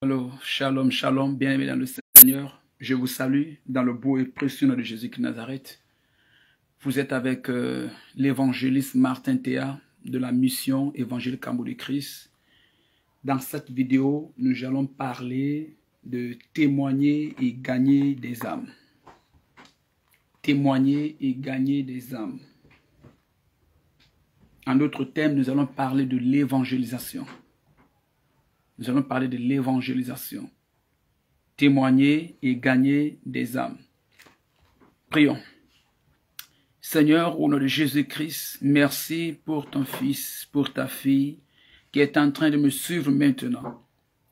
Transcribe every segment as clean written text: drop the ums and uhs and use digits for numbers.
Alors, shalom, shalom, bien-aimés dans le Seigneur. Je vous salue dans le beau et précieux nom de Jésus-Christ de Nazareth. Vous êtes avec l'évangéliste Martin Théa de la mission évangélique Amour du Christ. Dans cette vidéo, nous allons parler de témoigner et gagner des âmes. Témoigner et gagner des âmes. En d'autres termes, nous allons parler de l'évangélisation. Nous allons parler de l'évangélisation. Témoigner et gagner des âmes. Prions. Seigneur, au nom de Jésus-Christ, merci pour ton fils, pour ta fille, qui est en train de me suivre maintenant.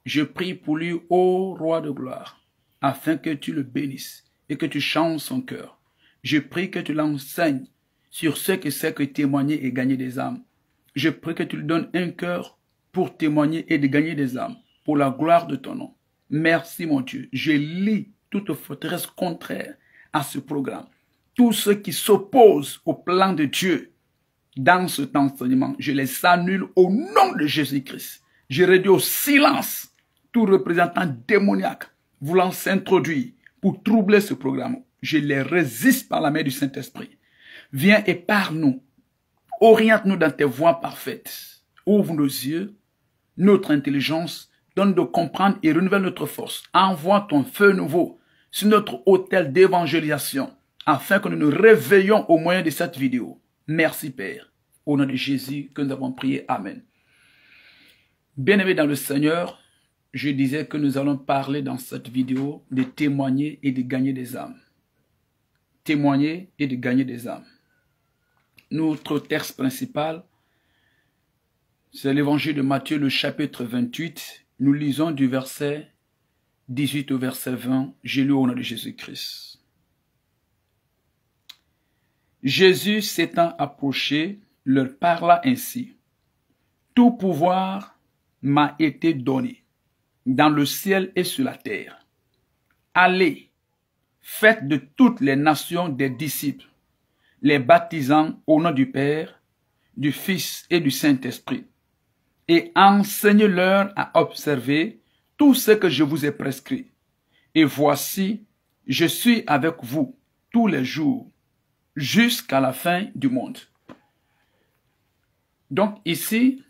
Je prie pour lui, ô roi de gloire, afin que tu le bénisses et que tu changes son cœur. Je prie que tu l'enseignes sur ce que c'est que témoigner et gagner des âmes. Je prie que tu lui donnes un cœur pour témoigner et de gagner des âmes, pour la gloire de ton nom. Merci mon Dieu. Je lis toute forteresse contraire à ce programme. Tous ceux qui s'opposent au plan de Dieu dans cet enseignement, je les annule au nom de Jésus-Christ. Je réduis au silence tout représentant démoniaque voulant s'introduire pour troubler ce programme. Je les résiste par la main du Saint-Esprit. Viens et parle-nous. Oriente-nous dans tes voies parfaites. Ouvre nos yeux, notre intelligence, donne de comprendre et renouvelle notre force. Envoie ton feu nouveau sur notre autel d'évangélisation afin que nous nous réveillons au moyen de cette vidéo. Merci Père. Au nom de Jésus que nous avons prié. Amen. Bien-aimés dans le Seigneur, je disais que nous allons parler dans cette vidéo de témoigner et de gagner des âmes. Témoigner et de gagner des âmes. Notre texte principal, c'est l'évangile de Matthieu, le chapitre 28. Nous lisons du verset 18 au verset 20. J'ai lu au nom de Jésus-Christ. Jésus s'étant approché, leur parla ainsi. Tout pouvoir m'a été donné dans le ciel et sur la terre. Allez, faites de toutes les nations des disciples, les baptisant au nom du Père, du Fils et du Saint-Esprit, et enseignez-leur à observer tout ce que je vous ai prescrit. Et voici, je suis avec vous tous les jours, jusqu'à la fin du monde. Donc ici,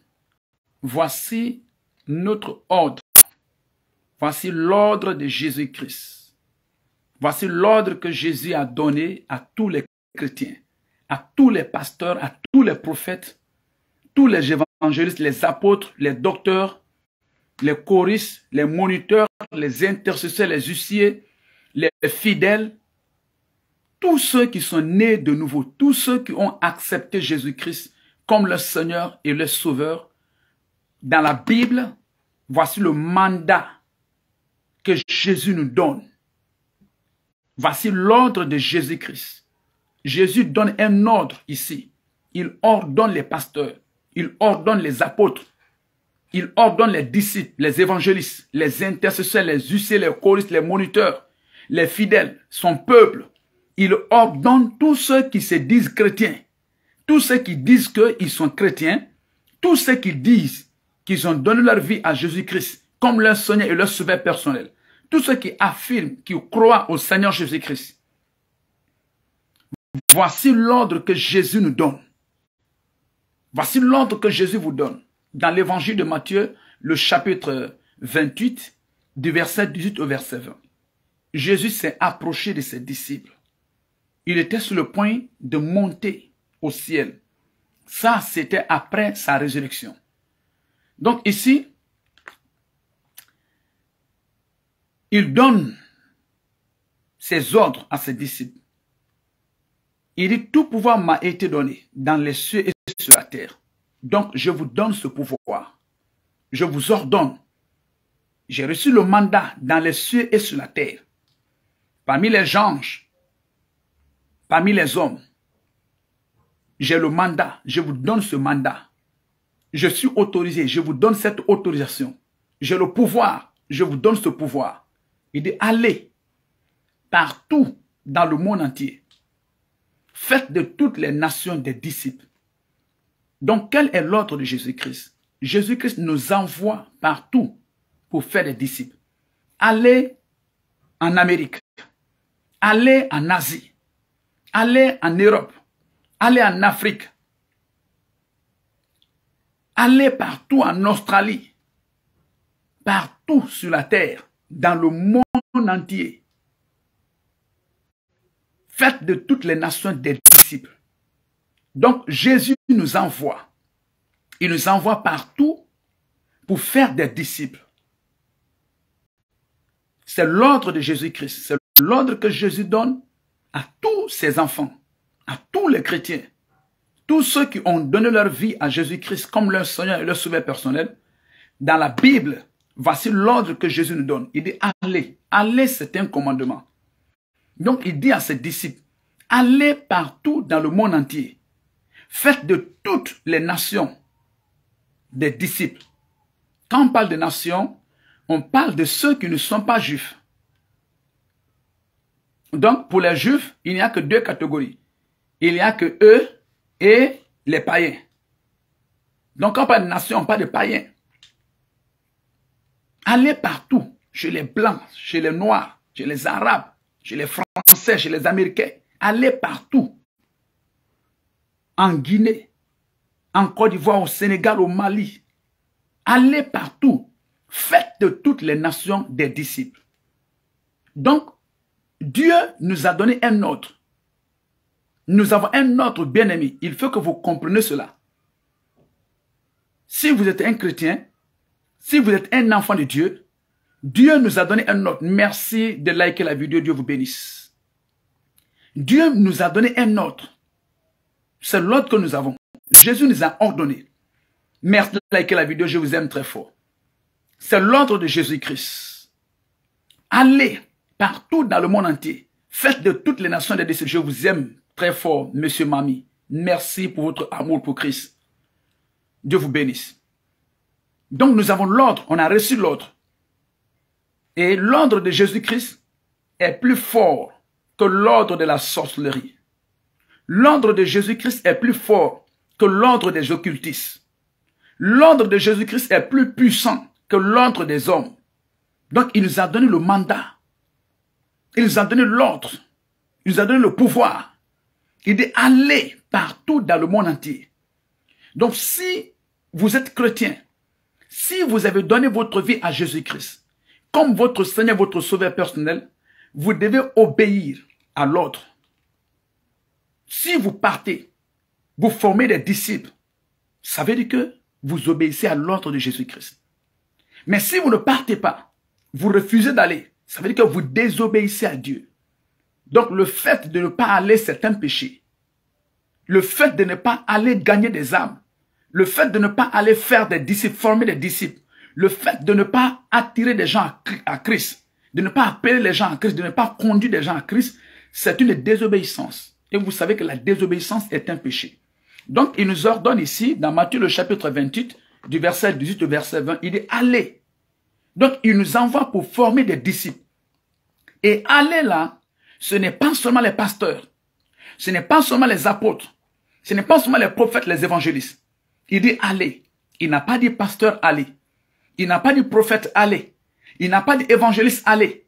voici notre ordre. Voici l'ordre de Jésus-Christ. Voici l'ordre que Jésus a donné à tous les chrétiens, à tous les pasteurs, à tous les prophètes, tous les évangélistes, les apôtres, les docteurs, les choristes, les moniteurs, les intercesseurs, les huissiers, les fidèles, tous ceux qui sont nés de nouveau, tous ceux qui ont accepté Jésus-Christ comme leur Seigneur et leur Sauveur. Dans la Bible, voici le mandat que Jésus nous donne. Voici l'ordre de Jésus-Christ. Jésus donne un ordre ici. Il ordonne les pasteurs, il ordonne les apôtres, il ordonne les disciples, les évangélistes, les intercesseurs, les huissiers, les choristes, les moniteurs, les fidèles, son peuple. Il ordonne tous ceux qui se disent chrétiens, tous ceux qui disent qu'ils sont chrétiens, tous ceux qui disent qu'ils ont donné leur vie à Jésus-Christ comme leur Seigneur et leur Sauveur personnel, tous ceux qui affirment qu'ils croient au Seigneur Jésus-Christ. Voici l'ordre que Jésus nous donne. Voici l'ordre que Jésus vous donne. Dans l'évangile de Matthieu, le chapitre 28, du verset 18 au verset 20. Jésus s'est approché de ses disciples. Il était sur le point de monter au ciel. Ça, c'était après sa résurrection. Donc ici, il donne ses ordres à ses disciples. Il dit, tout pouvoir m'a été donné dans les cieux et sur la terre. Donc, je vous donne ce pouvoir. Je vous ordonne. J'ai reçu le mandat dans les cieux et sur la terre. Parmi les anges, parmi les hommes, j'ai le mandat. Je vous donne ce mandat. Je suis autorisé. Je vous donne cette autorisation. J'ai le pouvoir. Je vous donne ce pouvoir. Il dit, allez partout dans le monde entier. Faites de toutes les nations des disciples. Donc, quel est l'ordre de Jésus-Christ? Jésus-Christ nous envoie partout pour faire des disciples. Allez en Amérique, allez en Asie, allez en Europe, allez en Afrique, allez partout en Australie, partout sur la terre, dans le monde entier. Faites de toutes les nations des disciples. Donc Jésus nous envoie. Il nous envoie partout pour faire des disciples. C'est l'ordre de Jésus-Christ. C'est l'ordre que Jésus donne à tous ses enfants, à tous les chrétiens. Tous ceux qui ont donné leur vie à Jésus-Christ comme leur Seigneur et leur Sauveur personnel. Dans la Bible, voici l'ordre que Jésus nous donne. Il dit allez. Allez, c'est un commandement. Donc il dit à ses disciples, allez partout dans le monde entier. Faites de toutes les nations des disciples. Quand on parle de nations, on parle de ceux qui ne sont pas juifs. Donc, pour les juifs, il n'y a que deux catégories. Il n'y a que eux et les païens. Donc, quand on parle de nations, on parle de païens. Allez partout, chez les blancs, chez les noirs, chez les arabes, chez les français, chez les américains. Allez partout. En Guinée, en Côte d'Ivoire, au Sénégal, au Mali. Allez partout. Faites de toutes les nations des disciples. Donc, Dieu nous a donné un ordre. Nous avons un ordre bien-aimé. Il faut que vous compreniez cela. Si vous êtes un chrétien, si vous êtes un enfant de Dieu, Dieu nous a donné un ordre. Merci de liker la vidéo. Dieu vous bénisse. Dieu nous a donné un ordre. C'est l'ordre que nous avons. Jésus nous a ordonné. Merci de liker la vidéo. Je vous aime très fort. C'est l'ordre de Jésus-Christ. Allez partout dans le monde entier. Faites de toutes les nations des disciples. Je vous aime très fort, monsieur, mamie. Merci pour votre amour pour Christ. Dieu vous bénisse. Donc nous avons l'ordre. On a reçu l'ordre. Et l'ordre de Jésus-Christ est plus fort que l'ordre de la sorcellerie. L'ordre de Jésus-Christ est plus fort que l'ordre des occultistes. L'ordre de Jésus-Christ est plus puissant que l'ordre des hommes. Donc il nous a donné le mandat. Il nous a donné l'ordre. Il nous a donné le pouvoir. Il dit allez partout dans le monde entier. Donc si vous êtes chrétien, si vous avez donné votre vie à Jésus-Christ, comme votre Seigneur, votre Sauveur personnel, vous devez obéir à l'ordre. Si vous partez, vous formez des disciples, ça veut dire que vous obéissez à l'ordre de Jésus-Christ. Mais si vous ne partez pas, vous refusez d'aller, ça veut dire que vous désobéissez à Dieu. Donc le fait de ne pas aller, c'est un péché. Le fait de ne pas aller gagner des âmes, le fait de ne pas aller faire des disciples, former des disciples, le fait de ne pas attirer des gens à Christ, de ne pas appeler les gens à Christ, de ne pas conduire des gens à Christ, c'est une désobéissance. Et vous savez que la désobéissance est un péché. Donc, il nous ordonne ici, dans Matthieu le chapitre 28, du verset 18 au verset 20, il dit « Allez ». Donc, il nous envoie pour former des disciples. Et aller là, ce n'est pas seulement les pasteurs, ce n'est pas seulement les apôtres, ce n'est pas seulement les prophètes, les évangélistes. Il dit « Allez ». Il n'a pas dit « pasteur, allez ». Il n'a pas dit « prophète, allez ». Il n'a pas dit « évangéliste, allez ».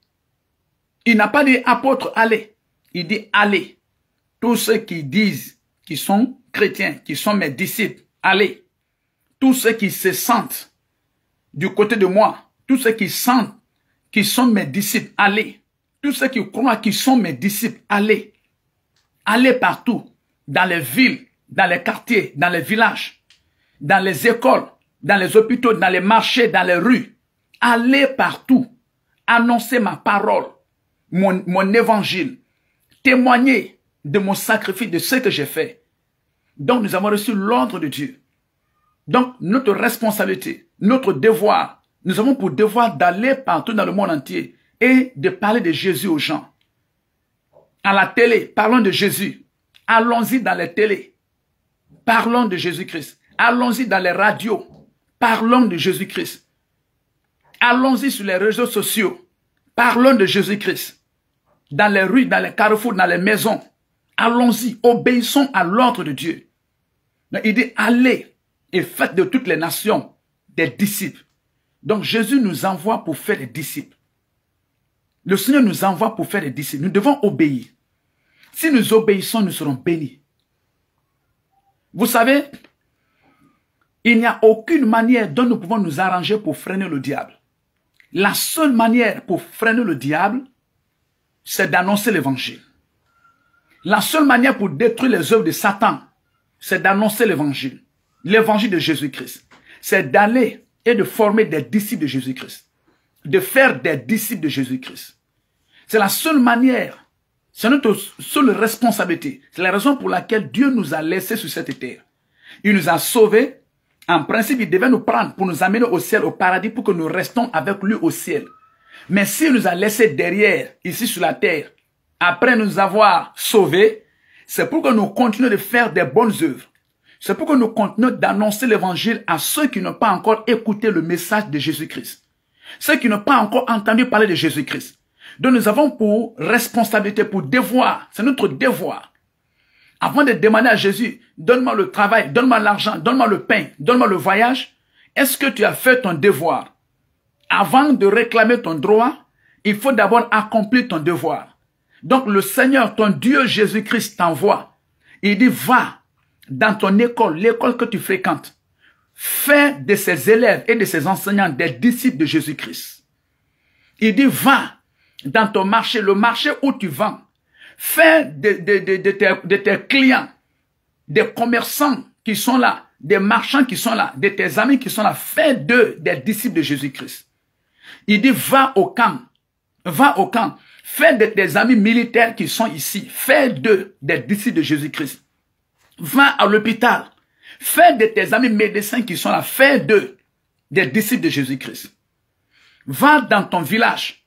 Il n'a pas dit « apôtre, allez ». Il dit « Allez ». Tous ceux qui disent qu'ils sont chrétiens, qui sont mes disciples, allez. Tous ceux qui se sentent du côté de moi, tous ceux qui sentent qui sont mes disciples, allez. Tous ceux qui croient qu'ils sont mes disciples, allez. Allez partout, dans les villes, dans les quartiers, dans les villages, dans les écoles, dans les hôpitaux, dans les marchés, dans les rues. Allez partout, annoncez ma parole, mon évangile, témoignez de mon sacrifice, de ce que j'ai fait. Donc nous avons reçu l'ordre de Dieu. Donc notre responsabilité, notre devoir, nous avons pour devoir d'aller partout dans le monde entier et de parler de Jésus aux gens. À la télé, parlons de Jésus. Allons-y dans les télés. Parlons de Jésus-Christ. Allons-y dans les radios. Parlons de Jésus-Christ. Allons-y sur les réseaux sociaux. Parlons de Jésus-Christ. Dans les rues, dans les carrefours, dans les maisons. Allons-y, obéissons à l'ordre de Dieu. Donc, il dit, allez et faites de toutes les nations des disciples. Donc Jésus nous envoie pour faire des disciples. Le Seigneur nous envoie pour faire des disciples. Nous devons obéir. Si nous obéissons, nous serons bénis. Vous savez, il n'y a aucune manière dont nous pouvons nous arranger pour freiner le diable. La seule manière pour freiner le diable, c'est d'annoncer l'évangile. La seule manière pour détruire les œuvres de Satan, c'est d'annoncer l'évangile. L'évangile de Jésus-Christ. C'est d'aller et de former des disciples de Jésus-Christ. De faire des disciples de Jésus-Christ. C'est la seule manière. C'est notre seule responsabilité. C'est la raison pour laquelle Dieu nous a laissés sur cette terre. Il nous a sauvés. En principe, il devait nous prendre pour nous amener au ciel, au paradis, pour que nous restons avec lui au ciel. Mais s'il nous a laissés derrière, ici sur la terre, après nous avoir sauvés, c'est pour que nous continuions de faire des bonnes œuvres. C'est pour que nous continuions d'annoncer l'évangile à ceux qui n'ont pas encore écouté le message de Jésus-Christ. Ceux qui n'ont pas encore entendu parler de Jésus-Christ. Donc nous avons pour responsabilité, pour devoir, c'est notre devoir. Avant de demander à Jésus, donne-moi le travail, donne-moi l'argent, donne-moi le pain, donne-moi le voyage, est-ce que tu as fait ton devoir? Avant de réclamer ton droit, il faut d'abord accomplir ton devoir. Donc le Seigneur, ton Dieu Jésus-Christ t'envoie. Il dit, va dans ton école, l'école que tu fréquentes. Fais de ses élèves et de ses enseignants des disciples de Jésus-Christ. Il dit, va dans ton marché, le marché où tu vends. Fais de tes clients, des commerçants qui sont là, des marchands qui sont là, de tes amis qui sont là. Fais d'eux des disciples de Jésus-Christ. Il dit, va au camp. Va au camp. Fais de tes amis militaires qui sont ici. Fais d'eux des disciples de Jésus-Christ. Va à l'hôpital. Fais de tes amis médecins qui sont là. Fais d'eux des disciples de Jésus-Christ. Va dans ton village.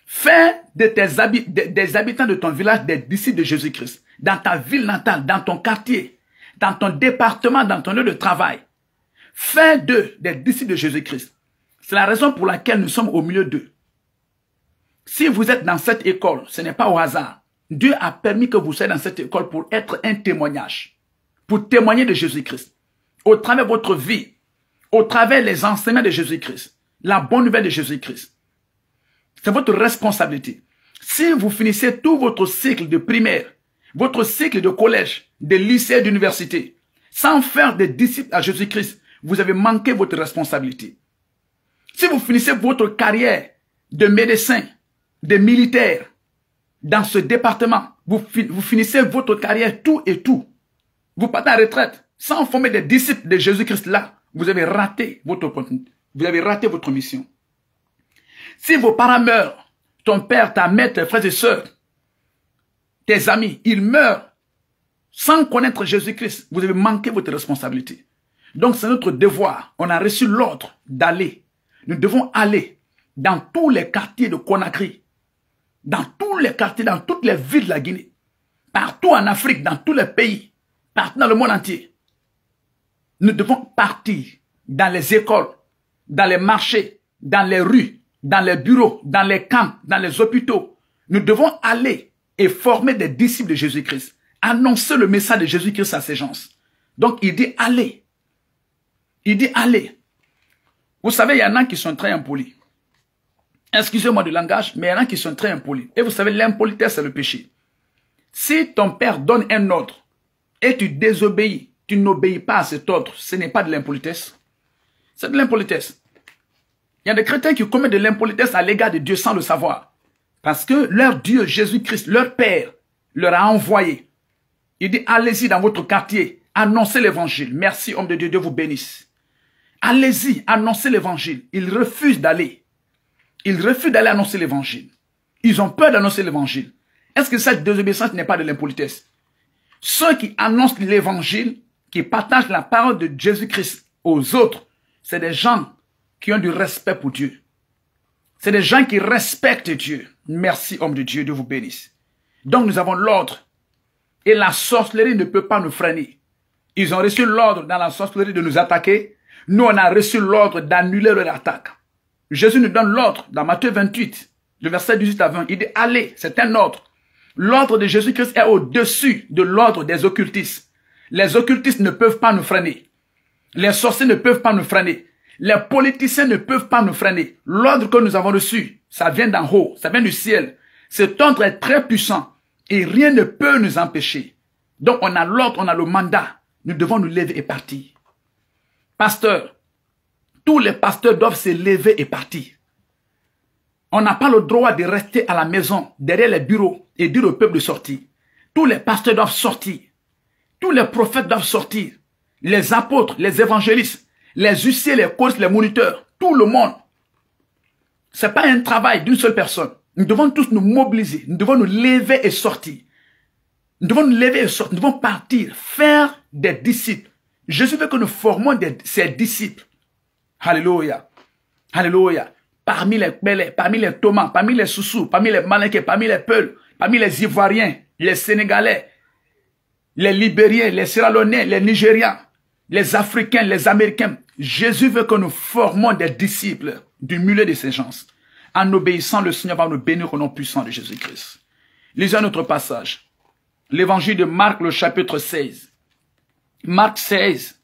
Fais des habitants de ton village des disciples de Jésus-Christ. Dans ta ville natale, dans ton quartier, dans ton département, dans ton lieu de travail. Fais d'eux des disciples de Jésus-Christ. C'est la raison pour laquelle nous sommes au milieu d'eux. Si vous êtes dans cette école, ce n'est pas au hasard. Dieu a permis que vous soyez dans cette école pour être un témoignage. Pour témoigner de Jésus-Christ. Au travers de votre vie. Au travers des enseignements de Jésus-Christ. La bonne nouvelle de Jésus-Christ. C'est votre responsabilité. Si vous finissez tout votre cycle de primaire, votre cycle de collège, de lycée, d'université, sans faire des disciples à Jésus-Christ, vous avez manqué votre responsabilité. Si vous finissez votre carrière de médecin, de militaire, dans ce département, vous finissez votre carrière tout et tout. Vous partez en retraite sans former des disciples de Jésus-Christ là, vous avez raté votre opportunité. Vous avez raté votre mission. Si vos parents meurent, ton père, ta mère, tes frères et sœurs, tes amis, ils meurent sans connaître Jésus-Christ, vous avez manqué votre responsabilité. Donc c'est notre devoir. On a reçu l'ordre d'aller. Nous devons aller dans tous les quartiers de Conakry, dans tous les quartiers, dans toutes les villes de la Guinée, partout en Afrique, dans tous les pays, partout dans le monde entier. Nous devons partir dans les écoles, dans les marchés, dans les rues, dans les bureaux, dans les camps, dans les hôpitaux. Nous devons aller et former des disciples de Jésus-Christ. Annoncer le message de Jésus-Christ à ces gens. Donc il dit allez. Il dit allez. Vous savez, il y en a qui sont très impolis. Excusez-moi du langage, mais il y en a qui sont très impolis. Et vous savez, l'impolitesse, c'est le péché. Si ton père donne un ordre et tu désobéis, tu n'obéis pas à cet ordre, ce n'est pas de l'impolitesse. C'est de l'impolitesse. Il y a des chrétiens qui commettent de l'impolitesse à l'égard de Dieu sans le savoir. Parce que leur Dieu, Jésus-Christ, leur Père, leur a envoyé. Il dit, allez-y dans votre quartier, annoncez l'évangile. Merci, homme de Dieu, Dieu vous bénisse. Allez-y, annoncez l'évangile. Ils refusent d'aller. Ils refusent d'aller annoncer l'évangile. Ils ont peur d'annoncer l'évangile. Est-ce que cette désobéissance n'est pas de l'impolitesse? Ceux qui annoncent l'évangile, qui partagent la parole de Jésus-Christ aux autres, c'est des gens qui ont du respect pour Dieu. C'est des gens qui respectent Dieu. Merci, homme de Dieu, Dieu vous bénisse. Donc nous avons l'ordre. Et la sorcellerie ne peut pas nous freiner. Ils ont reçu l'ordre dans la sorcellerie de nous attaquer. Nous, on a reçu l'ordre d'annuler leur attaque. Jésus nous donne l'ordre dans Matthieu 28, le verset 18 à 20. Il dit, allez, c'est un ordre. L'ordre de Jésus-Christ est au-dessus de l'ordre des occultistes. Les occultistes ne peuvent pas nous freiner. Les sorciers ne peuvent pas nous freiner. Les politiciens ne peuvent pas nous freiner. L'ordre que nous avons reçu, ça vient d'en haut, ça vient du ciel. Cet ordre est très puissant et rien ne peut nous empêcher. Donc on a l'ordre, on a le mandat. Nous devons nous lever et partir. Pasteur, tous les pasteurs doivent se lever et partir. On n'a pas le droit de rester à la maison, derrière les bureaux et dire au peuple de sortir. Tous les pasteurs doivent sortir. Tous les prophètes doivent sortir. Les apôtres, les évangélistes, les huissiers, les coachs, les moniteurs, tout le monde. Ce n'est pas un travail d'une seule personne. Nous devons tous nous mobiliser. Nous devons nous lever et sortir. Nous devons nous lever et sortir. Nous devons partir, faire des disciples. Jésus veut que nous formons ses disciples. Alléluia. Alléluia. Parmi les Belais, parmi les Thomas, parmi les Soussous, parmi les Malinqués, parmi les Peuls, parmi les Ivoiriens, les Sénégalais, les Libériens, les Sierra-Léonais, les Nigérians, les Africains, les Américains. Jésus veut que nous formons des disciples du milieu de ces gens. En obéissant, le Seigneur va nous bénir au nom puissant de Jésus-Christ. Lisons notre passage. L'évangile de Marc, le chapitre 16. Marc 16.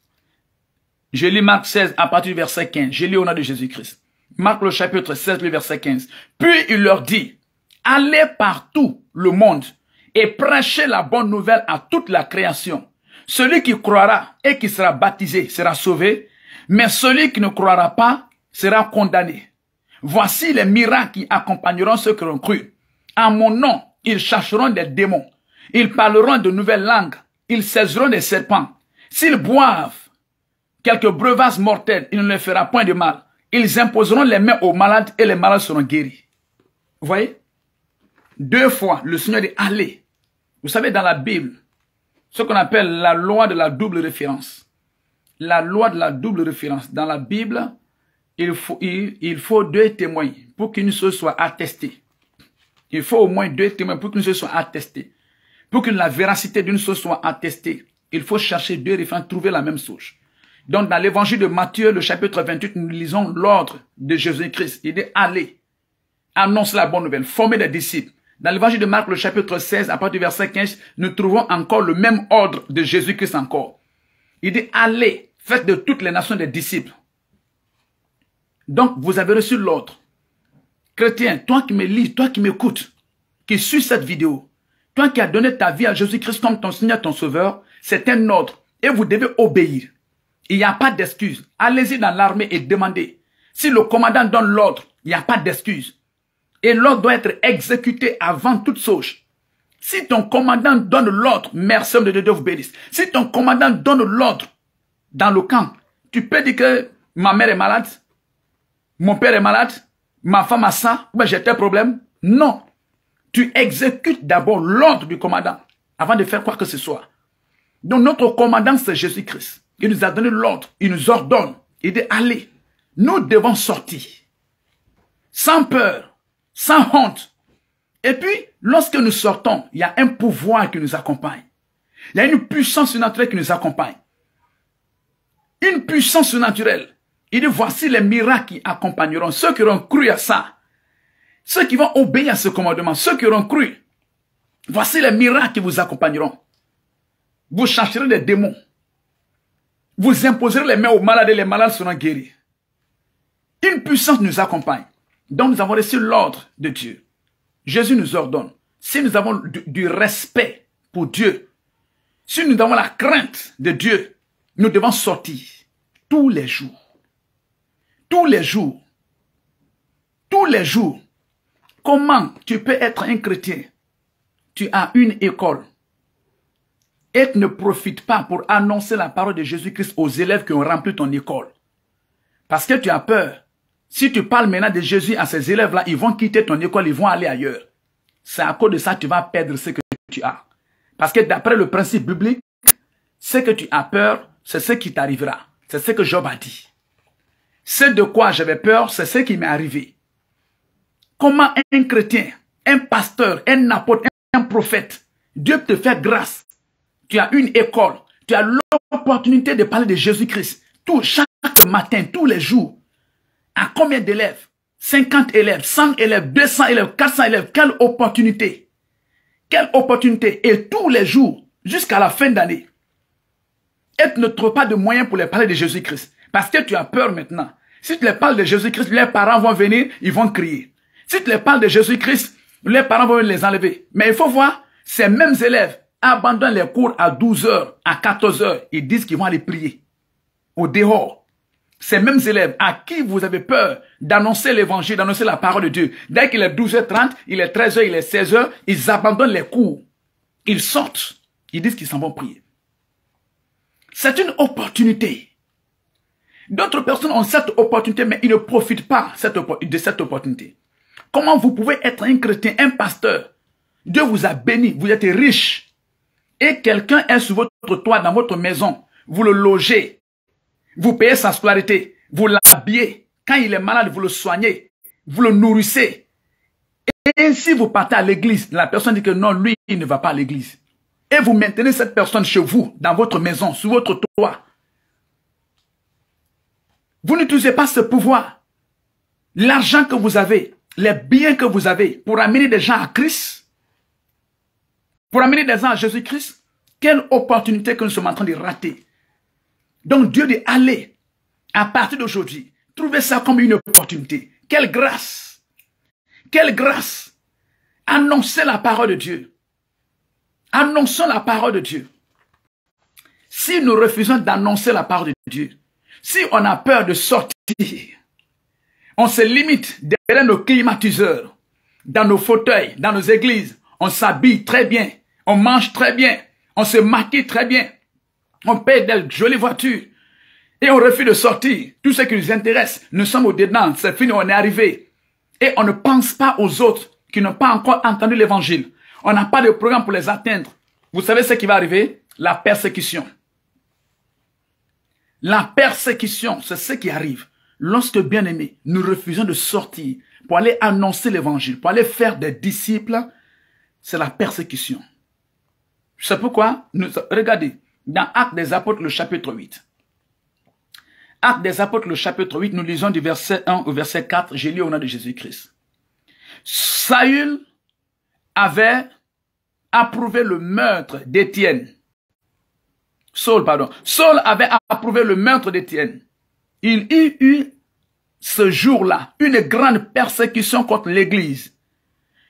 Je lis Marc 16 à partir du verset 15. Je lis au nom de Jésus-Christ. Marc le chapitre 16, le verset 15. Puis il leur dit, allez partout le monde et prêchez la bonne nouvelle à toute la création. Celui qui croira et qui sera baptisé sera sauvé, mais celui qui ne croira pas sera condamné. Voici les miracles qui accompagneront ceux qui ont cru. En mon nom, ils chasseront des démons. Ils parleront de nouvelles langues. Ils saisiront des serpents. S'ils boivent quelques breuvages mortels, il ne leur fera point de mal. Ils imposeront les mains aux malades et les malades seront guéris. Vous voyez? 2 fois, le Seigneur dit allez. Vous savez, dans la Bible, ce qu'on appelle la loi de la double référence. La loi de la double référence. Dans la Bible, il faut 2 témoins pour qu'une chose soit attestée. Il faut au moins 2 témoins pour qu'une chose soit attestée. Pour que la véracité d'une chose soit attestée, il faut chercher 2 références, trouver la même chose. Donc, dans l'évangile de Matthieu, le chapitre 28, nous lisons l'ordre de Jésus-Christ. Il dit, allez, annonce la bonne nouvelle, formez des disciples. Dans l'évangile de Marc, le chapitre 16, à partir du verset 15, nous trouvons encore le même ordre de Jésus-Christ encore. Il dit, allez, faites de toutes les nations des disciples. Donc, vous avez reçu l'ordre. Chrétien, toi qui me lis, toi qui m'écoutes, qui suis cette vidéo, toi qui as donné ta vie à Jésus-Christ comme ton Seigneur, ton Sauveur, c'est un ordre et vous devez obéir. Il n'y a pas d'excuse. Allez-y dans l'armée et demandez. Si le commandant donne l'ordre, il n'y a pas d'excuse. Et l'ordre doit être exécuté avant toute chose. Si ton commandant donne l'ordre, merci de Dieu vous bénisse. Si ton commandant donne l'ordre dans le camp, tu peux dire que ma mère est malade, mon père est malade, ma femme a ça, j'ai tel problème. Non. Tu exécutes d'abord l'ordre du commandant avant de faire quoi que ce soit. Donc notre commandant, c'est Jésus-Christ. Il nous a donné l'ordre, il nous ordonne. Il dit, allez, nous devons sortir. Sans peur, sans honte. Et puis, lorsque nous sortons, il y a un pouvoir qui nous accompagne. Il y a une puissance surnaturelle qui nous accompagne. Une puissance surnaturelle. Il dit, voici les miracles qui accompagneront ceux qui auront cru à ça. Ceux qui vont obéir à ce commandement, ceux qui auront cru. Voici les miracles qui vous accompagneront. Vous chasserez des démons. Vous imposerez les mains aux malades et les malades seront guéris. Une puissance nous accompagne. Donc nous avons reçu l'ordre de Dieu. Jésus nous ordonne. Si nous avons du respect pour Dieu, si nous avons la crainte de Dieu, nous devons sortir tous les jours. Tous les jours. Tous les jours. Comment tu peux être un chrétien? Tu as une école. Et ne profite pas pour annoncer la parole de Jésus-Christ aux élèves qui ont rempli ton école. Parce que tu as peur. Si tu parles maintenant de Jésus à ces élèves-là, ils vont quitter ton école, ils vont aller ailleurs. C'est à cause de ça que tu vas perdre ce que tu as. Parce que d'après le principe biblique, ce que tu as peur, c'est ce qui t'arrivera. C'est ce que Job a dit. Ce de quoi j'avais peur, c'est ce qui m'est arrivé. Comment un chrétien, un pasteur, un apôtre, un prophète, Dieu te fait grâce. Tu as une école, tu as l'opportunité de parler de Jésus-Christ. Chaque matin, tous les jours. À combien d'élèves? 50 élèves, 100 élèves, 200 élèves, 400 élèves. Quelle opportunité! Quelle opportunité! Et tous les jours, jusqu'à la fin d'année. Et tu ne trouves pas de moyens pour les parler de Jésus-Christ. Parce que tu as peur maintenant. Si tu leur parles de Jésus-Christ, leurs parents vont venir, ils vont crier. Si tu leur parles de Jésus-Christ, leurs parents vont les enlever. Mais il faut voir, ces mêmes élèves abandonnent les cours à 12 heures, à 14 heures. Ils disent qu'ils vont aller prier au dehors. Ces mêmes élèves à qui vous avez peur d'annoncer l'évangile, d'annoncer la parole de Dieu. Dès qu'il est 12h30, il est 13h, il est 16h, ils abandonnent les cours. Ils sortent. Ils disent qu'ils s'en vont prier. C'est une opportunité. D'autres personnes ont cette opportunité, mais ils ne profitent pas de cette opportunité. Comment vous pouvez être un chrétien, un pasteur? Dieu vous a béni, vous êtes riche. Et quelqu'un est sur votre toit, dans votre maison. Vous le logez. Vous payez sa scolarité. Vous l'habillez. Quand il est malade, vous le soignez. Vous le nourrissez. Et si vous partez à l'église, la personne dit que non, lui, il ne va pas à l'église. Et vous maintenez cette personne chez vous, dans votre maison, sur votre toit. Vous n'utilisez pas ce pouvoir. L'argent que vous avez, les biens que vous avez, pour amener des gens à Christ, pour amener des gens à Jésus-Christ, quelle opportunité que nous sommes en train de rater. Donc Dieu dit, allez, à partir d'aujourd'hui, trouvez ça comme une opportunité. Quelle grâce! Quelle grâce! Annoncez la parole de Dieu. Annonçons la parole de Dieu. Si nous refusons d'annoncer la parole de Dieu, si on a peur de sortir, on se limite derrière nos climatiseurs, dans nos fauteuils, dans nos églises, on s'habille très bien, on mange très bien, on se maquille très bien, on paye de jolies voitures et on refuse de sortir. Tout ce qui nous intéresse, nous sommes au-dedans, c'est fini, on est arrivé. Et on ne pense pas aux autres qui n'ont pas encore entendu l'évangile. On n'a pas de programme pour les atteindre. Vous savez ce qui va arriver? La persécution. La persécution, c'est ce qui arrive. Lorsque, bien aimés, nous refusons de sortir pour aller annoncer l'évangile, pour aller faire des disciples, c'est la persécution. C'est pourquoi, regardez, dans Actes des Apôtres, le chapitre 8. Actes des Apôtres, le chapitre 8, nous lisons du verset 1 au verset 4, j'ai lu au nom de Jésus-Christ. Saül avait approuvé le meurtre d'Étienne. Saul avait approuvé le meurtre d'Étienne. Il y eut ce jour-là une grande persécution contre l'église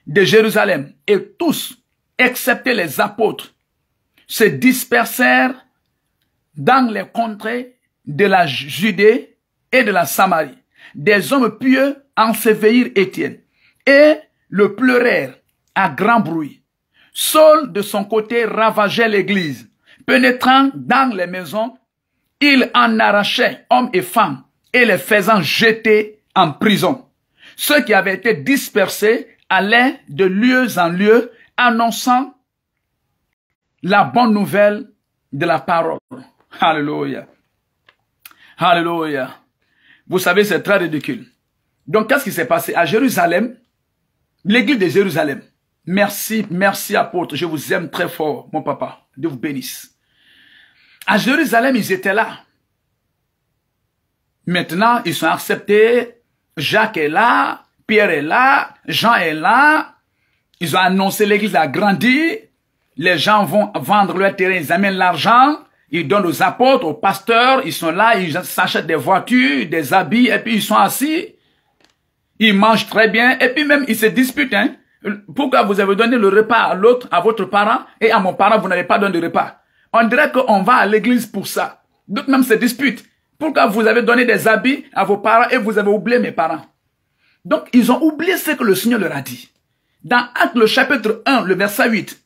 de Jérusalem. Et tous, excepté les apôtres, se dispersèrent dans les contrées de la Judée et de la Samarie. Des hommes pieux ensevelirent Étienne et le pleurèrent à grand bruit. Saul, de son côté, ravageait l'église. Pénétrant dans les maisons, il en arrachait hommes et femmes et les faisant jeter en prison. Ceux qui avaient été dispersés allaient de lieu en lieu annonçant la bonne nouvelle de la parole. Alléluia. Alléluia. Vous savez, c'est très ridicule. Donc, qu'est-ce qui s'est passé? À Jérusalem, l'église de Jérusalem. Merci, merci apôtre, je vous aime très fort, mon papa. Dieu vous bénisse. À Jérusalem, ils étaient là. Maintenant, ils sont acceptés. Jacques est là, Pierre est là, Jean est là. Ils ont annoncé l'église a grandi. Les gens vont vendre leur terrain, ils amènent l'argent. Ils donnent aux apôtres, aux pasteurs. Ils sont là, ils s'achètent des voitures, des habits, et puis ils sont assis. Ils mangent très bien, et puis même ils se disputent. Hein. Pourquoi vous avez donné le repas à l'autre, à votre parent, et à mon parent, vous n'avez pas donné de repas? On dirait qu'on va à l'église pour ça. D'autres même se disputent. Pourquoi vous avez donné des habits à vos parents et vous avez oublié mes parents? Donc, ils ont oublié ce que le Seigneur leur a dit. Dans Actes, le chapitre 1, le verset 8,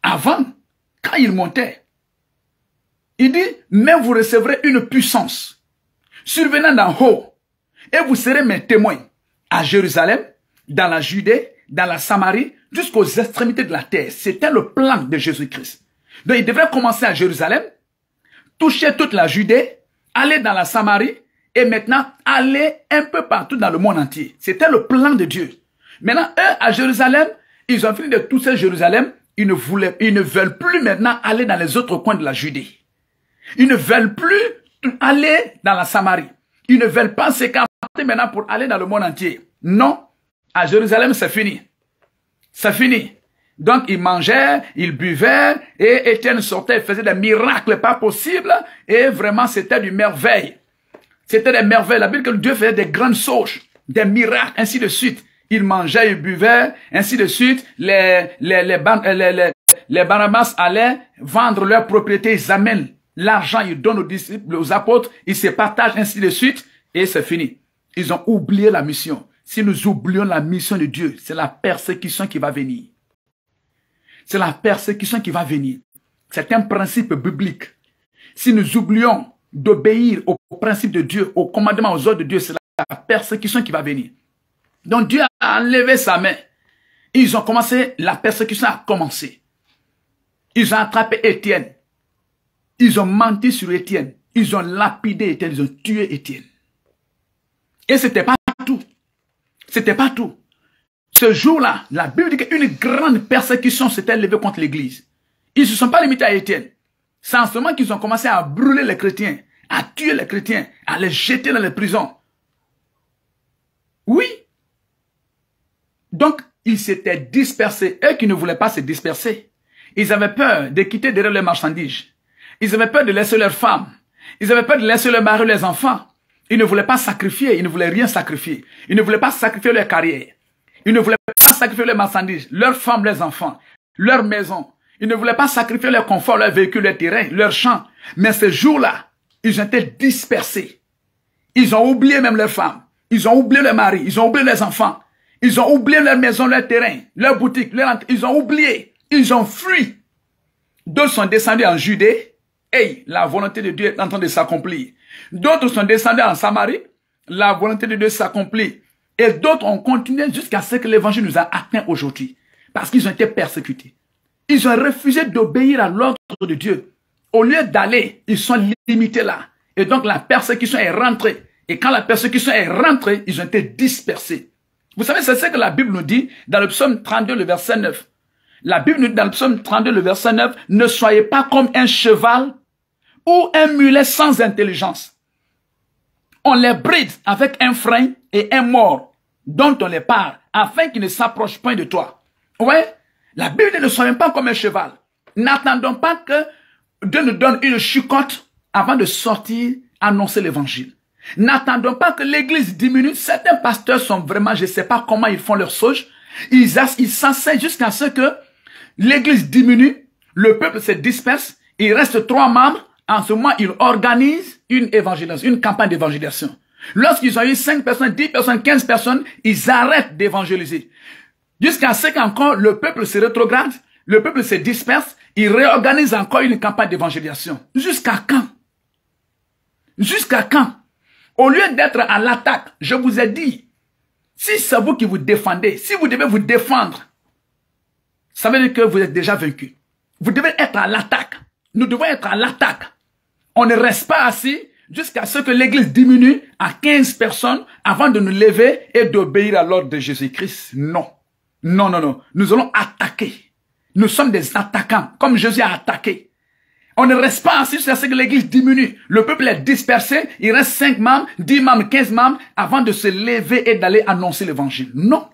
avant, quand ils montaient, il dit, mais vous recevrez une puissance survenant d'en haut, et vous serez mes témoins à Jérusalem, dans la Judée, dans la Samarie, jusqu'aux extrémités de la terre. C'était le plan de Jésus-Christ. Donc, il devrait commencer à Jérusalem, toucher toute la Judée, aller dans la Samarie, et maintenant aller un peu partout dans le monde entier. C'était le plan de Dieu. Maintenant, eux, à Jérusalem, ils ont fini de toucher Jérusalem, ils ne veulent plus maintenant aller dans les autres coins de la Judée. Ils ne veulent plus aller dans la Samarie. Ils ne veulent pas s'écarter maintenant pour aller dans le monde entier. Non, à Jérusalem, c'est fini. C'est fini. Donc, ils mangeaient, ils buvaient, et Étienne sortait, faisait des miracles pas possibles, et vraiment, c'était du merveille. C'était des merveilles. La Bible que Dieu faisait des grandes choses, des miracles, ainsi de suite. Ils mangeaient, ils buvaient, ainsi de suite. Les Barnabas allaient vendre leurs propriétés, ils amènent l'argent, ils donnent aux disciples, aux apôtres, ils se partagent, ainsi de suite, et c'est fini. Ils ont oublié la mission. Si nous oublions la mission de Dieu, c'est la persécution qui va venir. C'est la persécution qui va venir. C'est un principe biblique. Si nous oublions d'obéir aux principes de Dieu, aux commandements, aux ordres de Dieu, c'est la persécution qui va venir. Donc Dieu a enlevé sa main. Ils ont commencé, la persécution a commencé. Ils ont attrapé Étienne. Ils ont menti sur Étienne. Ils ont lapidé Étienne. Ils ont tué Étienne. Et c'était pas tout. C'était pas tout. Ce jour-là, la Bible dit qu'une grande persécution s'était levée contre l'Église. Ils ne se sont pas limités à Étienne. C'est en ce moment qu'ils ont commencé à brûler les chrétiens, à tuer les chrétiens, à les jeter dans les prisons. Oui. Donc, ils s'étaient dispersés. Eux qui ne voulaient pas se disperser. Ils avaient peur de quitter derrière leurs marchandises. Ils avaient peur de laisser leurs femmes. Ils avaient peur de laisser leurs maris, leurs enfants. Ils ne voulaient pas sacrifier. Ils ne voulaient rien sacrifier. Ils ne voulaient pas sacrifier leur carrière. Ils ne voulaient pas sacrifier leurs marchandises, leurs femmes, leurs enfants, leur maison. Ils ne voulaient pas sacrifier leur confort, leur véhicule, leur terrain, leur champ. Mais ce jour-là, ils ont été dispersés. Ils ont oublié même leurs femmes. Ils ont oublié leurs maris. Ils ont oublié leurs enfants. Ils ont oublié leur maison, leur terrain, leur boutique. Ils ont oublié. Ils ont fui. D'autres sont descendus en Judée. Hey, la volonté de Dieu est en train de s'accomplir. D'autres sont descendus en Samarie. La volonté de Dieu s'accomplit. Et d'autres ont continué jusqu'à ce que l'évangile nous a atteints aujourd'hui. Parce qu'ils ont été persécutés. Ils ont refusé d'obéir à l'ordre de Dieu. Au lieu d'aller, ils sont limités là. Et donc la persécution est rentrée. Et quand la persécution est rentrée, ils ont été dispersés. Vous savez, c'est ce que la Bible nous dit dans le psaume 32, le verset 9. La Bible nous dit dans le psaume 32, le verset 9, « Ne soyez pas comme un cheval ou un mulet sans intelligence. On les bride avec un frein et un mors dont on les parle, afin qu'ils ne s'approchent point de toi. » Ouais, la Bible dit « Ne soyons pas comme un cheval. » N'attendons pas que Dieu nous donne une chicotte avant de sortir annoncer l'évangile. N'attendons pas que l'église diminue. Certains pasteurs sont vraiment, je ne sais pas comment ils font leur sauge. Ils s'enseignent jusqu'à ce que l'église diminue, le peuple se disperse, il reste 3 membres. En ce moment, ils organisent une évangélisation, une campagne d'évangélisation. Lorsqu'ils ont eu 5 personnes, 10 personnes, 15 personnes, ils arrêtent d'évangéliser. Jusqu'à ce qu'encore le peuple se rétrograde, le peuple se disperse, ils réorganisent encore une campagne d'évangélisation. Jusqu'à quand? Jusqu'à quand? Au lieu d'être à l'attaque, je vous ai dit, si c'est vous qui vous défendez, si vous devez vous défendre, ça veut dire que vous êtes déjà vaincu. Vous devez être à l'attaque. Nous devons être à l'attaque. On ne reste pas assis jusqu'à ce que l'église diminue à 15 personnes avant de nous lever et d'obéir à l'ordre de Jésus-Christ. Non. Non, non, non. Nous allons attaquer. Nous sommes des attaquants, comme Jésus a attaqué. On ne reste pas assis jusqu'à ce que l'église diminue. Le peuple est dispersé. Il reste 5 membres, 10 membres, 15 membres avant de se lever et d'aller annoncer l'évangile. Non.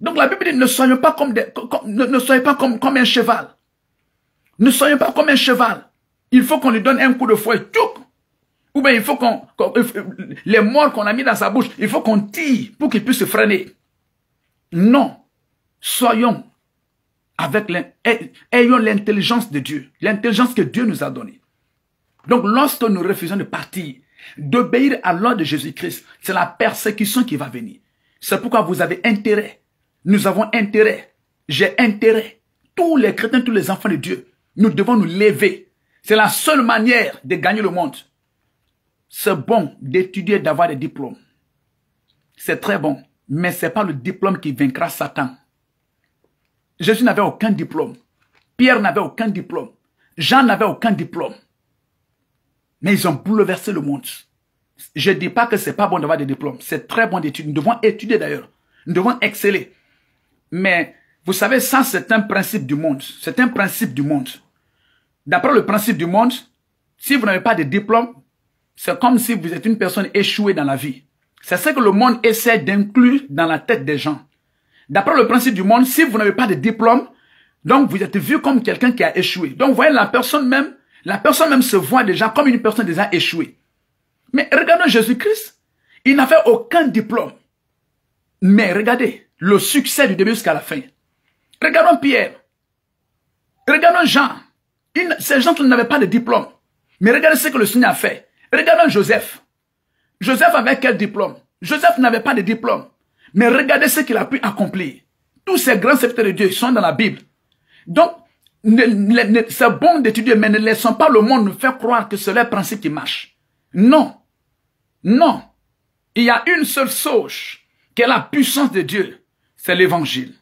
Donc la Bible dit, ne soyons pas comme, ne soyez pas comme un cheval. Ne soyons pas comme un cheval. Il faut qu'on lui donne un coup de fouet. Tchouk. Ou bien il faut les morts qu'on a mis dans sa bouche, il faut qu'on tire pour qu'il puisse se freiner. Non. Soyons ayons l'intelligence de Dieu. L'intelligence que Dieu nous a donnée. Donc lorsque nous refusons de partir, d'obéir à l'ordre de Jésus-Christ, c'est la persécution qui va venir. C'est pourquoi vous avez intérêt. Nous avons intérêt. J'ai intérêt. Tous les chrétiens, tous les enfants de Dieu, nous devons nous lever. C'est la seule manière de gagner le monde. C'est bon d'étudier, d'avoir des diplômes. C'est très bon. Mais ce n'est pas le diplôme qui vaincra Satan. Jésus n'avait aucun diplôme. Pierre n'avait aucun diplôme. Jean n'avait aucun diplôme. Mais ils ont bouleversé le monde. Je ne dis pas que ce n'est pas bon d'avoir des diplômes. C'est très bon d'étudier. Nous devons étudier d'ailleurs. Nous devons exceller. Mais vous savez, ça c'est un principe du monde. C'est un principe du monde. D'après le principe du monde, si vous n'avez pas de diplôme, c'est comme si vous êtes une personne échouée dans la vie. C'est ce que le monde essaie d'inclure dans la tête des gens. D'après le principe du monde, si vous n'avez pas de diplôme, donc vous êtes vu comme quelqu'un qui a échoué. Donc vous voyez, la personne même se voit déjà comme une personne déjà échouée. Mais regardons Jésus-Christ. Il n'avait aucun diplôme. Mais regardez le succès du début jusqu'à la fin. Regardons Pierre. Regardons Jean. Ces gens qui n'avaient pas de diplôme. Mais regardez ce que le Seigneur a fait. Regardons Joseph. Joseph avait quel diplôme? Joseph n'avait pas de diplôme. Mais regardez ce qu'il a pu accomplir. Tous ces grands serviteurs de Dieu sont dans la Bible. Donc, c'est bon d'étudier, mais ne laissons pas le monde nous faire croire que c'est le principe qui marche. Non. Non. Il y a une seule chose qui est la puissance de Dieu. C'est l'évangile.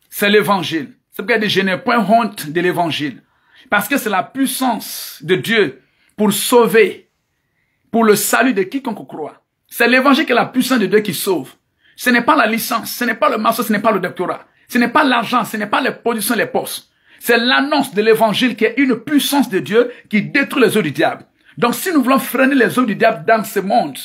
C'est l'évangile. C'est pourquoi je n'ai point honte de l'évangile. Parce que c'est la puissance de Dieu pour sauver, pour le salut de quiconque croit. C'est l'évangile qui est la puissance de Dieu qui sauve. Ce n'est pas la licence, ce n'est pas le master, ce n'est pas le doctorat. Ce n'est pas l'argent, ce n'est pas les positions, les postes. C'est l'annonce de l'évangile qui est une puissance de Dieu qui détruit les œuvres du diable. Donc si nous voulons freiner les œuvres du diable dans ce monde,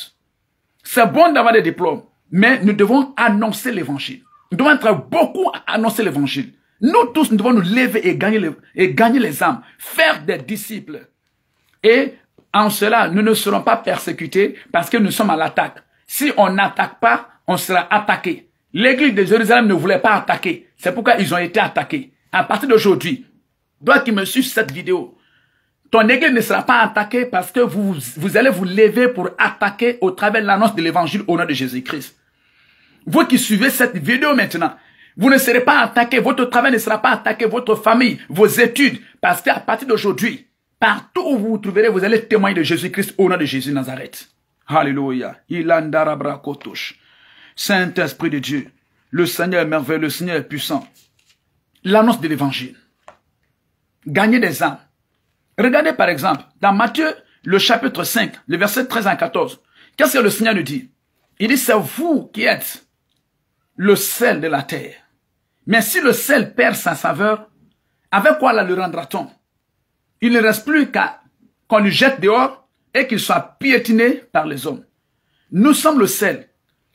c'est bon d'avoir des diplômes, mais nous devons annoncer l'évangile. Nous devons être beaucoup à annoncer l'évangile. Nous tous, nous devons nous lever et gagner les âmes, faire des disciples. Et en cela, nous ne serons pas persécutés parce que nous sommes à l'attaque. Si on n'attaque pas, on sera attaqué. L'église de Jérusalem ne voulait pas attaquer. C'est pourquoi ils ont été attaqués. À partir d'aujourd'hui, toi qui me suis cette vidéo, ton église ne sera pas attaquée parce que vous allez vous lever pour attaquer au travers de l'annonce de l'évangile au nom de Jésus-Christ. Vous qui suivez cette vidéo maintenant, vous ne serez pas attaqué, votre travail ne sera pas attaqué, votre famille, vos études, parce qu'à partir d'aujourd'hui, partout où vous vous trouverez, vous allez témoigner de Jésus-Christ au nom de Jésus de Nazareth. Alléluia. Saint-Esprit de Dieu, le Seigneur est merveilleux, le Seigneur est puissant. L'annonce de l'évangile. Gagner des âmes. Regardez par exemple, dans Matthieu, le chapitre 5, le verset 13 à 14. Qu'est-ce que le Seigneur nous dit? Il dit, c'est vous qui êtes le sel de la terre. Mais si le sel perd sa saveur, avec quoi le rendra-t-on? Il ne reste plus qu'à qu'on le jette dehors et qu'il soit piétiné par les hommes. Nous sommes le sel.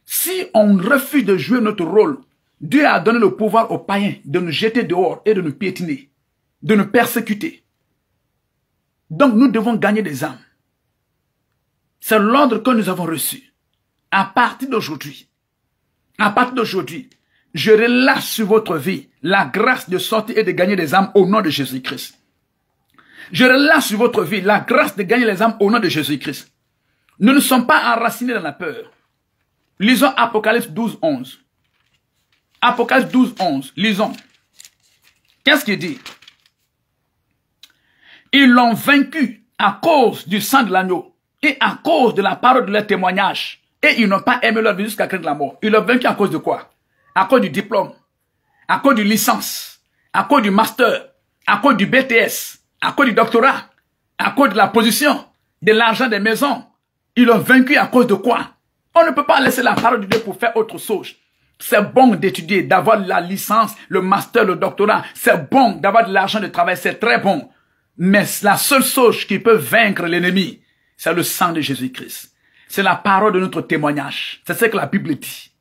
Si on refuse de jouer notre rôle, Dieu a donné le pouvoir aux païens de nous jeter dehors et de nous piétiner, de nous persécuter. Donc nous devons gagner des âmes. C'est l'ordre que nous avons reçu. À partir d'aujourd'hui, je relâche sur votre vie la grâce de sortir et de gagner des âmes au nom de Jésus-Christ. Je relâche sur votre vie la grâce de gagner les âmes au nom de Jésus-Christ. Nous ne sommes pas enracinés dans la peur. Lisons Apocalypse 12, 11. Apocalypse 12, 11. Lisons. Qu'est-ce qu'il dit? Ils l'ont vaincu à cause du sang de l'agneau et à cause de la parole de leur témoignage. Et ils n'ont pas aimé leur vie jusqu'à craindre la mort. Ils l'ont vaincu à cause de quoi? À cause du diplôme, à cause du licence, à cause du master, à cause du BTS, à cause du doctorat, à cause de la position, de l'argent des maisons. Ils l'ont vaincu à cause de quoi? On ne peut pas laisser la parole de Dieu pour faire autre chose. C'est bon d'étudier, d'avoir la licence, le master, le doctorat. C'est bon d'avoir de l'argent de travail, c'est très bon. Mais la seule chose qui peut vaincre l'ennemi, c'est le sang de Jésus-Christ. C'est la parole de notre témoignage. C'est ce que la Bible dit.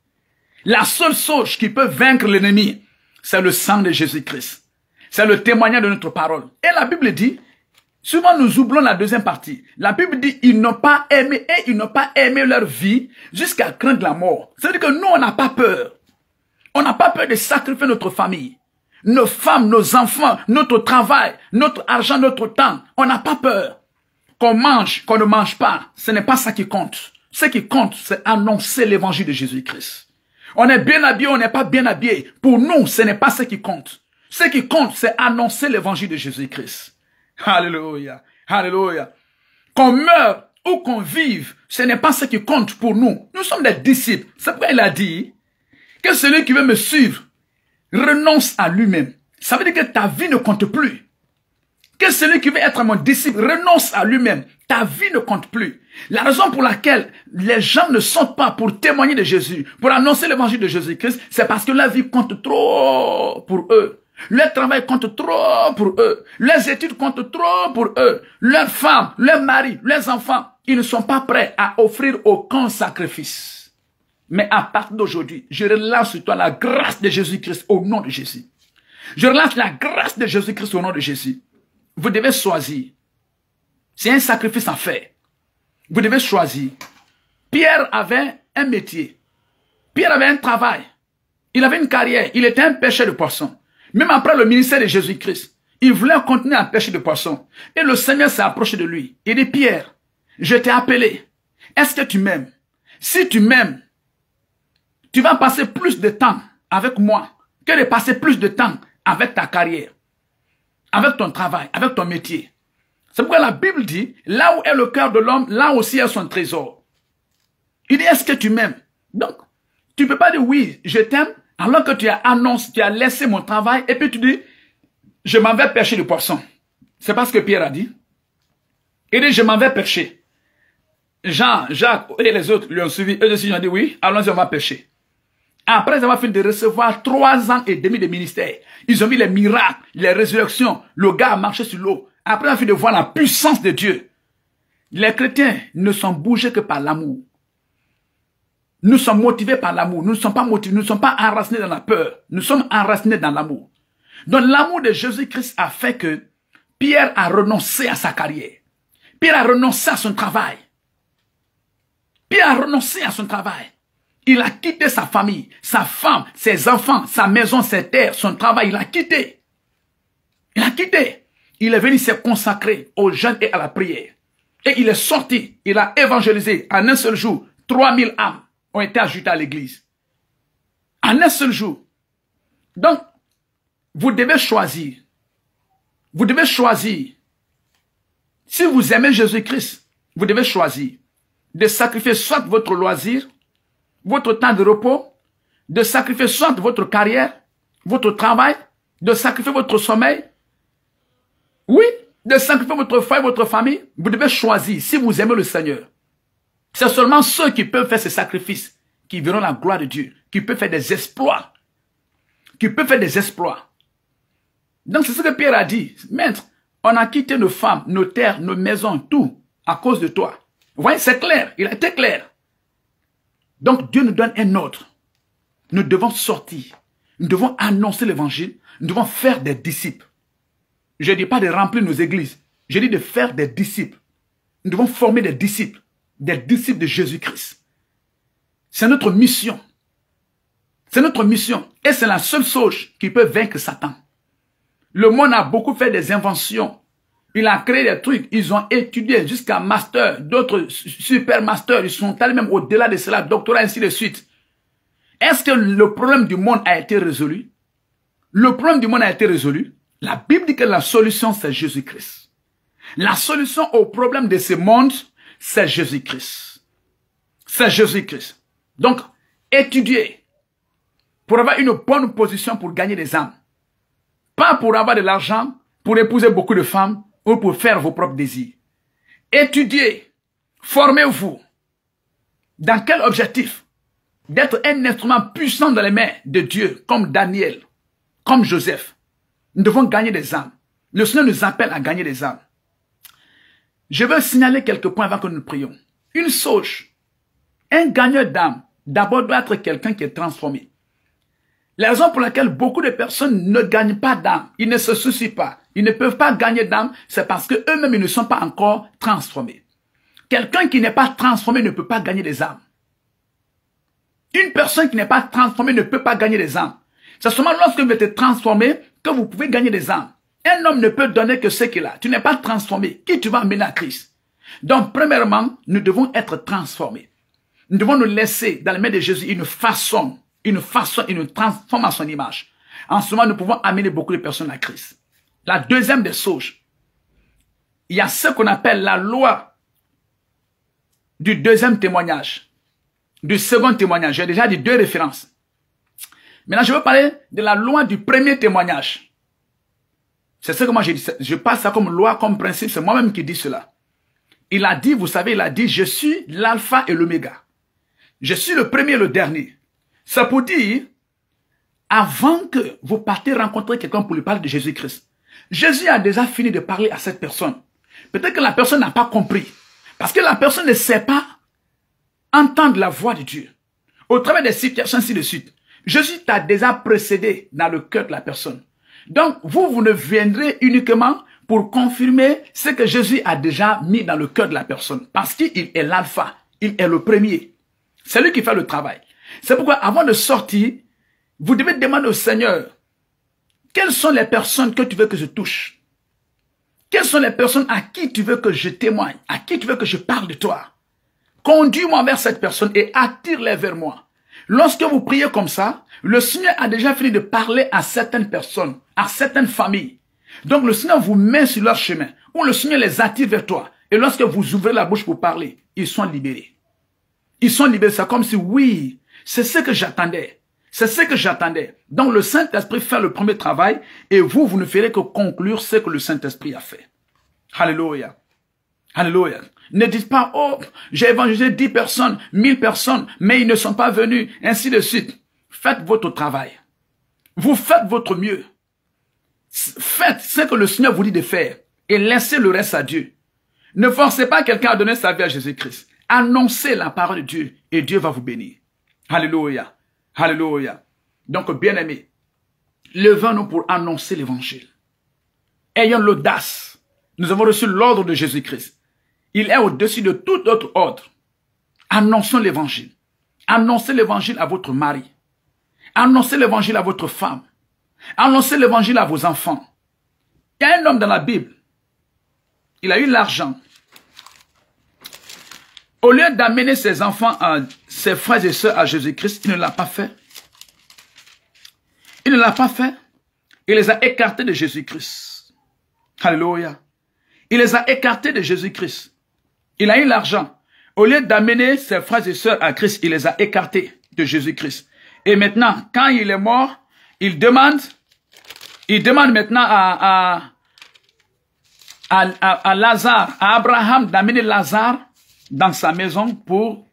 La seule chose qui peut vaincre l'ennemi, c'est le sang de Jésus-Christ. C'est le témoignage de notre parole. Et la Bible dit, souvent nous oublions la deuxième partie. La Bible dit, ils n'ont pas aimé et ils n'ont pas aimé leur vie jusqu'à craindre la mort. C'est-à-dire que nous, on n'a pas peur. On n'a pas peur de sacrifier notre famille, nos femmes, nos enfants, notre travail, notre argent, notre temps. On n'a pas peur. Qu'on mange, qu'on ne mange pas, ce n'est pas ça qui compte. Ce qui compte, c'est annoncer l'évangile de Jésus-Christ. On est bien habillé, on n'est pas bien habillé. Pour nous, ce n'est pas ce qui compte. Ce qui compte, c'est annoncer l'évangile de Jésus-Christ. Alléluia. Alléluia. Qu'on meure ou qu'on vive, ce n'est pas ce qui compte pour nous. Nous sommes des disciples. C'est pourquoi il a dit que celui qui veut me suivre renonce à lui-même. Ça veut dire que ta vie ne compte plus. Que celui qui veut être mon disciple renonce à lui-même. Ta vie ne compte plus. La raison pour laquelle les gens ne sont pas pour témoigner de Jésus, pour annoncer l'évangile de Jésus-Christ, c'est parce que la vie compte trop pour eux. Leur travail compte trop pour eux. Leurs études comptent trop pour eux. Leurs femmes, leurs maris, leurs enfants, ils ne sont pas prêts à offrir aucun sacrifice. Mais à partir d'aujourd'hui, je relâche sur toi la grâce de Jésus-Christ au nom de Jésus. Je relâche la grâce de Jésus-Christ au nom de Jésus. Vous devez choisir. C'est un sacrifice à faire. Vous devez choisir. Pierre avait un métier. Pierre avait un travail. Il avait une carrière. Il était un pêcheur de poissons. Même après le ministère de Jésus-Christ, il voulait continuer à pêcher de poissons. Et le Seigneur s'est approché de lui. Il dit, Pierre, je t'ai appelé. Est-ce que tu m'aimes? Si tu m'aimes, tu vas passer plus de temps avec moi que de passer plus de temps avec ta carrière, avec ton travail, avec ton métier. C'est pourquoi la Bible dit, là où est le cœur de l'homme, là aussi est son trésor. Il dit, est-ce que tu m'aimes? Donc, tu ne peux pas dire oui, je t'aime, alors que tu as annoncé, tu as laissé mon travail, et puis tu dis, je m'en vais pêcher du poisson. C'est pas ce que Pierre a dit. Il dit, je m'en vais pêcher. Jean, Jacques et les autres lui ont suivi. Eux aussi, ils ont dit, oui, allons-y, on va pêcher. Après avoir fini de recevoir 3 ans et demi de ministère, ils ont vu les miracles, les résurrections. Le gars a marché sur l'eau. Après avoir fini de voir la puissance de Dieu. Les chrétiens ne sont bougés que par l'amour. Nous sommes motivés par l'amour. Nous ne sommes pas motivés, nous ne sommes pas enracinés dans la peur. Nous sommes enracinés dans l'amour. Donc l'amour de Jésus-Christ a fait que Pierre a renoncé à sa carrière. Pierre a renoncé à son travail. Pierre a renoncé à son travail. Il a quitté sa famille, sa femme, ses enfants, sa maison, ses terres, son travail. Il a quitté. Il a quitté. Il est venu se consacrer au jeûne et à la prière. Et il est sorti. Il a évangélisé en un seul jour. 3000 âmes ont été ajoutées à l'église. En un seul jour. Donc, vous devez choisir. Vous devez choisir. Si vous aimez Jésus-Christ, vous devez choisir de sacrifier soit votre loisir, votre temps de repos, de sacrifier soit votre carrière, votre travail, de sacrifier votre sommeil. Oui, de sacrifier votre foi et votre famille. Vous devez choisir si vous aimez le Seigneur. C'est seulement ceux qui peuvent faire ces sacrifices qui verront la gloire de Dieu, qui peuvent faire des exploits. Qui peuvent faire des exploits. Donc c'est ce que Pierre a dit. Maître, on a quitté nos femmes, nos terres, nos maisons, tout, à cause de toi. Vous voyez, c'est clair, il a été clair. Donc Dieu nous donne un ordre. Nous devons sortir. Nous devons annoncer l'évangile. Nous devons faire des disciples. Je ne dis pas de remplir nos églises. Je dis de faire des disciples. Nous devons former des disciples de Jésus-Christ. C'est notre mission. C'est notre mission. Et c'est la seule chose qui peut vaincre Satan. Le monde a beaucoup fait des inventions. Il a créé des trucs. Ils ont étudié jusqu'à master, d'autres super masters. Ils sont allés même au-delà de cela, doctorat, ainsi de suite. Est-ce que le problème du monde a été résolu? Le problème du monde a été résolu. La Bible dit que la solution, c'est Jésus-Christ. La solution au problème de ce monde, c'est Jésus-Christ. C'est Jésus-Christ. Donc, étudiez pour avoir une bonne position pour gagner des âmes. Pas pour avoir de l'argent, pour épouser beaucoup de femmes ou pour faire vos propres désirs. Étudiez, formez-vous. Dans quel objectif? D'être un instrument puissant dans les mains de Dieu, comme Daniel, comme Joseph. Nous devons gagner des âmes. Le Seigneur nous appelle à gagner des âmes. Je veux signaler quelques points avant que nous prions. Une chose, un gagneur d'âme, d'abord doit être quelqu'un qui est transformé. La raison pour laquelle beaucoup de personnes ne gagnent pas d'âme, ils ne se soucient pas, ils ne peuvent pas gagner d'âme, c'est parce qu'eux-mêmes ils ne sont pas encore transformés. Quelqu'un qui n'est pas transformé ne peut pas gagner des âmes. Une personne qui n'est pas transformée ne peut pas gagner des âmes. C'est seulement lorsque vous êtes transformé que vous pouvez gagner des âmes. Un homme ne peut donner que ce qu'il a. Tu n'es pas transformé. Qui tu vas amener à Christ? Donc, premièrement, nous devons être transformés. Nous devons nous laisser dans les mains de Jésus une façon, une transforme à son image. En ce moment, nous pouvons amener beaucoup de personnes à Christ. La deuxième des choses, il y a ce qu'on appelle la loi du deuxième témoignage, du second témoignage. J'ai déjà dit 2 références. Maintenant, je veux parler de la loi du premier témoignage. C'est ce que moi j'ai dit. Je passe ça comme loi, comme principe. C'est moi-même qui dis cela. Il a dit, vous savez, il a dit, je suis l'alpha et l'oméga. Je suis le premier et le dernier. Ça pour dire, avant que vous partez rencontrer quelqu'un pour lui parler de Jésus-Christ, Jésus a déjà fini de parler à cette personne. Peut-être que la personne n'a pas compris. Parce que la personne ne sait pas entendre la voix de Dieu. Au travers des situations, ainsi de suite. Jésus t'a déjà précédé dans le cœur de la personne. Donc, vous ne viendrez uniquement pour confirmer ce que Jésus a déjà mis dans le cœur de la personne. Parce qu'il est l'alpha, il est le premier. C'est lui qui fait le travail. C'est pourquoi avant de sortir, vous devez demander au Seigneur, quelles sont les personnes que tu veux que je touche? Quelles sont les personnes à qui tu veux que je témoigne? À qui tu veux que je parle de toi? Conduis-moi vers cette personne et attire-les vers moi. Lorsque vous priez comme ça, le Seigneur a déjà fini de parler à certaines personnes, à certaines familles. Donc le Seigneur vous met sur leur chemin, ou le Seigneur les attire vers toi. Et lorsque vous ouvrez la bouche pour parler, ils sont libérés. Ils sont libérés. C'est comme si, oui, c'est ce que j'attendais. C'est ce que j'attendais. Donc le Saint-Esprit fait le premier travail et vous ne ferez que conclure ce que le Saint-Esprit a fait. Alléluia. Alléluia. Ne dites pas, oh, j'ai évangélisé 10 personnes, 1000 personnes, mais ils ne sont pas venus, ainsi de suite. Faites votre travail. Vous faites votre mieux. Faites ce que le Seigneur vous dit de faire et laissez le reste à Dieu. Ne forcez pas quelqu'un à donner sa vie à Jésus-Christ. Annoncez la parole de Dieu et Dieu va vous bénir. Alléluia. Alléluia. Donc, bien-aimés, levons-nous pour annoncer l'évangile. Ayons l'audace. Nous avons reçu l'ordre de Jésus-Christ. Il est au-dessus de tout autre ordre. Annonçons l'évangile. Annoncez l'évangile à votre mari. Annoncez l'évangile à votre femme. Annoncez l'évangile à vos enfants. Il y a un homme dans la Bible. Il a eu l'argent. Au lieu d'amener ses enfants, ses frères et sœurs à Jésus-Christ, il ne l'a pas fait. Il ne l'a pas fait. Il les a écartés de Jésus-Christ. Alléluia. Il les a écartés de Jésus-Christ. Il a eu l'argent. Au lieu d'amener ses frères et sœurs à Christ, il les a écartés de Jésus-Christ. Et maintenant, quand il est mort, il demande maintenant à Lazare, à Abraham d'amener Lazare dans sa maison pour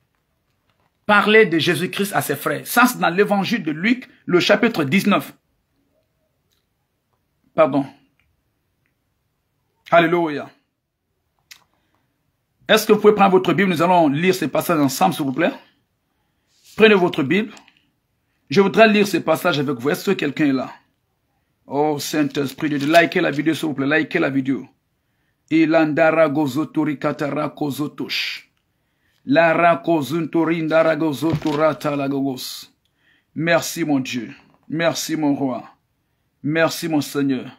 parler de Jésus-Christ à ses frères. Ça, c'est dans l'évangile de Luc, le chapitre 19. Pardon. Alléluia. Est-ce que vous pouvez prendre votre Bible? Nous allons lire ces passages ensemble, s'il vous plaît. Prenez votre Bible. Je voudrais lire ces passages avec vous. Est-ce que quelqu'un est là? Oh, Saint-Esprit de Dieu, likez la vidéo, s'il vous plaît. Likez la vidéo. Ilandara gozotori katara kozotosh. Lara kozuntori ndara gozotorata lagogos. Merci, mon Dieu. Merci, mon roi. Merci, mon Seigneur.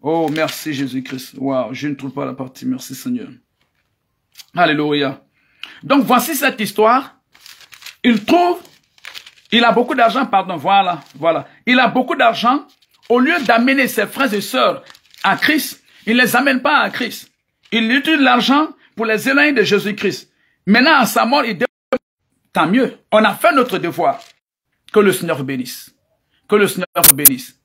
Oh, merci, Jésus-Christ. Waouh, je ne trouve pas la partie. Merci, Seigneur. Alléluia. Donc, voici cette histoire. Il a beaucoup d'argent, pardon, voilà. Il a beaucoup d'argent. Au lieu d'amener ses frères et sœurs à Christ, il ne les amène pas à Christ. Il utilise l'argent pour les éloigner de Jésus-Christ. Maintenant, à sa mort, il dit, tant mieux. On a fait notre devoir. Que le Seigneur vous bénisse. Que le Seigneur vous bénisse.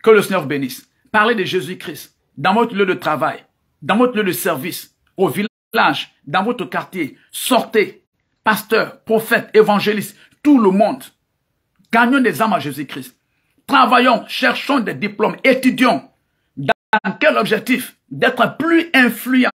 Que le Seigneur vous bénisse. Parlez de Jésus-Christ dans votre lieu de travail, dans votre lieu de service, au village, dans votre quartier. Sortez, pasteur, prophète, évangéliste, tout le monde. Gagnons des âmes à Jésus-Christ. Travaillons, cherchons des diplômes, étudions. Dans quel objectif? D'être plus influents